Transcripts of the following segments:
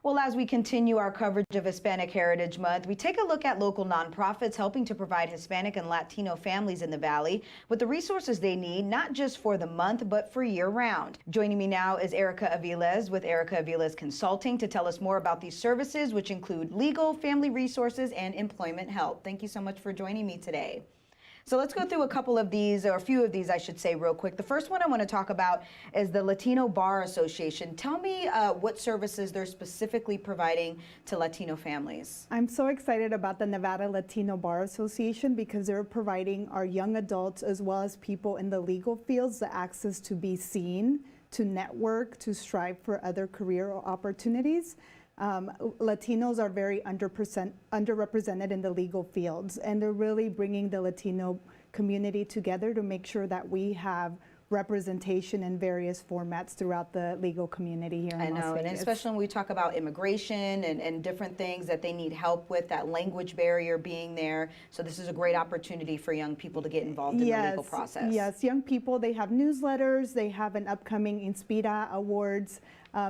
Well, as we continue our coverage of Hispanic Heritage Month, we take a look at local nonprofits helping to provide Hispanic and Latino families in the Valley with the resources they need, not just for the month, but for year-round. Joining me now is Ericka Aviles with Ericka Aviles Consulting to tell us more about these services, which include legal, family resources, and employment help. Thank you so much for joining me today. So let's go through a couple of these, or a few of these, I should say, real quick. The first one I want to talk about is the Latino Bar Association. Tell me what services they're specifically providing to Latino families. I'm so excited about the Nevada Latino Bar Association because they're providing our young adults as well as people in the legal fields the access to be seen, to network, to strive for other career opportunities. Latinos are very underrepresented in the legal fields, and they're really bringing the Latino community together to make sure that we have representation in various formats throughout the legal community here in Las Vegas. And especially when we talk about immigration and different things that they need help with, that language barrier being there. So this is a great opportunity for young people to get involved in the legal process. Yes, young people, they have newsletters, they have an upcoming Inspira Awards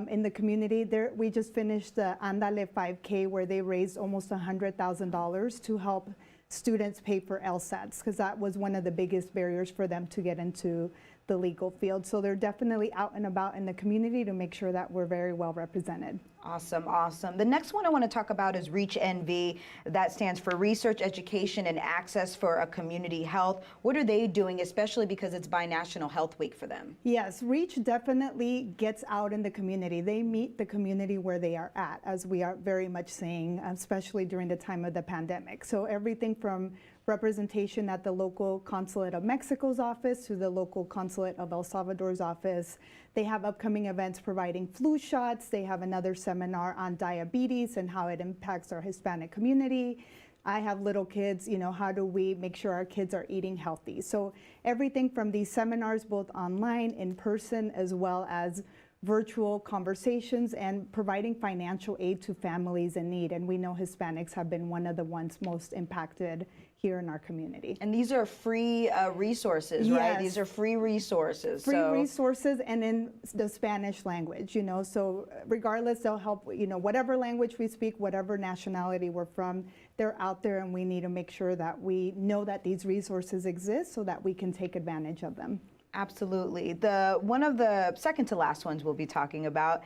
in the community. We just finished the Andale 5K where they raised almost $100,000 to help students pay for LSATs, because that was one of the biggest barriers for them to get into the legal field. So they're definitely out and about in the community to make sure that we're very well represented. Awesome, awesome. The next one I want to talk about is REACH NV. That stands for Research, Education, and Access for a Community Health. What are they doing, especially because it's Binational Health Week for them? Yes, REACH definitely gets out in the community. They meet the community where they are at, as we are very much seeing, especially during the time of the pandemic. So everything from representation at the local consulate of Mexico's office to the local consulate of El Salvador's office. They have upcoming events providing flu shots. They have another seminar on diabetes and how it impacts our Hispanic community. I have little kids, you know, how do we make sure our kids are eating healthy? So everything from these seminars, both online, in person, as well as virtual conversations, and providing financial aid to families in need. And we know Hispanics have been one of the ones most impacted here in our community. And these are free resources, right? These are free resources. Free resources, and in the Spanish language, you know, so regardless, they'll help, you know, whatever language we speak, whatever nationality we're from, they're out there, and we need to make sure that we know that these resources exist so that we can take advantage of them. Absolutely. One of the second to last ones we'll be talking about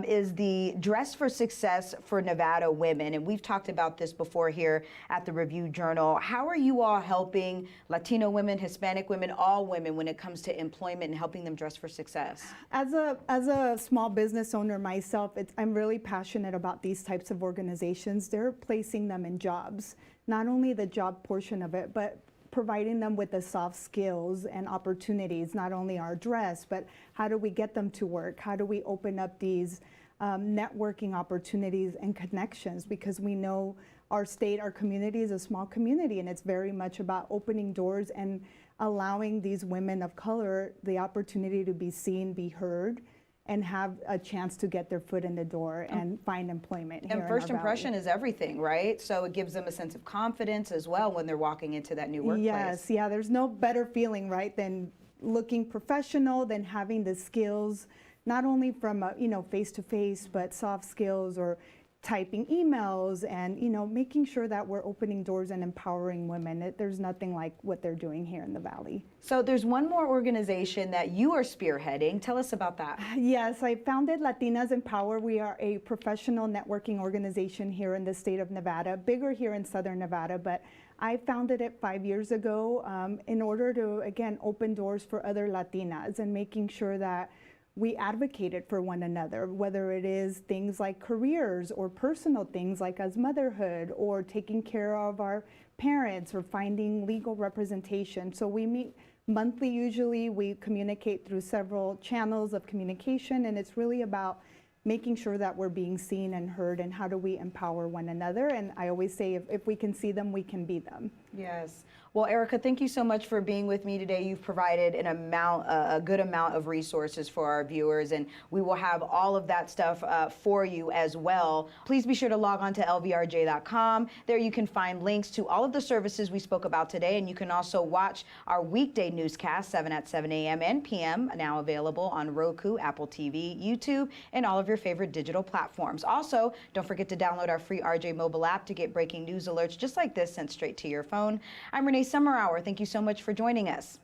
is the Dress for Success for Nevada Women. And we've talked about this before here at the Review Journal. How are you all helping Latino women, Hispanic women, all women when it comes to employment and helping them dress for success? As a small business owner myself, I'm really passionate about these types of organizations. They're placing them in jobs, not only the job portion of it, but providing them with the soft skills and opportunities, not only our dress, but how do we get them to work? How do we open up these networking opportunities and connections? Because we know our state, our community is a small community, and it's very much about opening doors and allowing these women of color the opportunity to be seen, be heard, and have a chance to get their foot in the door and find employment here in our first impression is everything, right? So it gives them a sense of confidence as well when they're walking into that new workplace. Yes, yeah, there's no better feeling, right, than looking professional, than having the skills, not only from, you know, face-to-face, but soft skills or typing emails and, you know, making sure that we're opening doors and empowering women. There's nothing like what they're doing here in the Valley. So there's one more organization that you are spearheading. Tell us about that. Yes, I founded Latinas in Power. We are a professional networking organization here in the state of Nevada, bigger here in Southern Nevada, but I founded it 5 years ago in order to, again, open doors for other Latinas and making sure that we advocated for one another, whether it is things like careers or personal things like as motherhood or taking care of our parents or finding legal representation. So we meet monthly usually. We communicate through several channels of communication, and it's really about making sure that we're being seen and heard, and how do we empower one another. And I always say, if we can see them, we can be them. Yes. Well, Ericka, thank you so much for being with me today. You've provided a good amount of resources for our viewers, and we will have all of that stuff for you as well. Please be sure to log on to lvrj.com. There you can find links to all of the services we spoke about today, and you can also watch our weekday newscast, 7 a.m. and p.m., now available on Roku, Apple TV, YouTube, and all of your your favorite digital platforms. Also, don't forget to download our free RJ mobile app to get breaking news alerts just like this sent straight to your phone. I'm Renee Summerhour. Thank you so much for joining us.